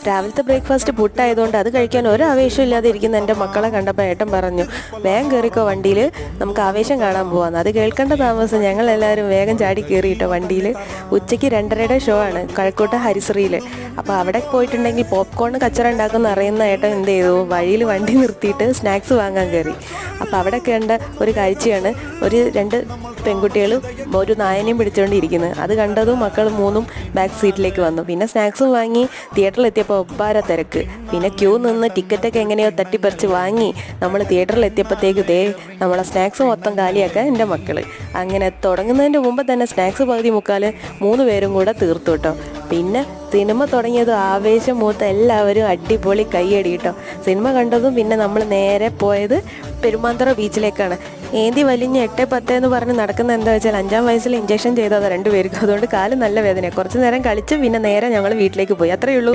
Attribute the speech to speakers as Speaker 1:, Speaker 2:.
Speaker 1: രാവിലത്തെ ബ്രേക്ക്ഫാസ്റ്റ് പുട്ടായതുകൊണ്ട് അത് കഴിക്കാൻ ഒരു ആവേശം ഇല്ലാതെ ഇരിക്കുന്ന എൻ്റെ മക്കളെ കണ്ടപ്പോൾ ഏട്ടൻ പറഞ്ഞു, വേഗം കയറിക്കോ വണ്ടിയിൽ, നമുക്ക് ആവേശം കാണാൻ പോവാന്ന്. അത് കേൾക്കേണ്ട താമസം ഞങ്ങളെല്ലാവരും വേഗം ചാടി കയറിയിട്ടോ വണ്ടിയിൽ. ഉച്ചയ്ക്ക് 2:30 ഷോ ആണ് കഴക്കൂട്ട ഹരിശ്രീയിൽ. അപ്പോൾ അവിടെ പോയിട്ടുണ്ടെങ്കിൽ പോപ്കോൺ കച്ചറ ഉണ്ടാക്കുന്ന അറിയുന്ന ഏട്ടൻ എന്ത് ചെയ്തു, വഴിയിൽ വണ്ടി നിർത്തിയിട്ട് സ്നാക്സ് വാങ്ങാൻ കയറി. അപ്പോൾ അവിടെ കണ്ട ഒരു കാഴ്ചയാണ്, രണ്ട് പെൺകുട്ടികളും ഒരു നായനെയും പിടിച്ചുകൊണ്ടിരിക്കുന്നത്. അത് കണ്ടതും മക്കൾ മൂന്നും ബാക്ക് സീറ്റിലേക്ക് വന്നു. പിന്നെ സ്നാക്സും വാങ്ങി തിയേറ്ററിലെത്തിയപ്പോൾ ഒപ്പാര തിരക്ക്. പിന്നെ ക്യൂ നിന്ന് ടിക്കറ്റൊക്കെ എങ്ങനെയോ തട്ടിപ്പറിച്ച് വാങ്ങി നമ്മൾ തിയേറ്ററിലെത്തിയപ്പോഴത്തേക്ക് നമ്മളെ സ്നാക്സ് മൊത്തം കാലിയാക്കാൻ എൻ്റെ മക്കൾ. അങ്ങനെ തുടങ്ങുന്നതിൻ്റെ മുമ്പ് തന്നെ സ്നാക്സ് പകുതി മുക്കാൽ 3 പേരും കൂടെ തീർത്തു കേട്ടോ. പിന്നെ സിനിമ തുടങ്ങിയത് ആവേശം മൂത്ത് എല്ലാവരും അടിപൊളി കൈയടി കേട്ടോ. സിനിമ കണ്ടതും പിന്നെ നമ്മൾ നേരെ പോയത് പെരുമാന്തറ ബീച്ചിലേക്കാണ്. ഏന്തി വലിഞ്ഞ് 8-10 എന്ന് പറഞ്ഞ് നടക്കുന്ന എന്താ വെച്ചാൽ 5-ാം വയസ്സിൽ ഇഞ്ചക്ഷൻ ചെയ്തതാണ് 2 പേർക്ക്. അതുകൊണ്ട് കാല് നല്ല വേദനയാണ്. കുറച്ച് നേരം കളിച്ച് പിന്നെ നേരെ ഞങ്ങൾ വീട്ടിലേക്ക് പോയി. അത്രയേ ഉള്ളൂ.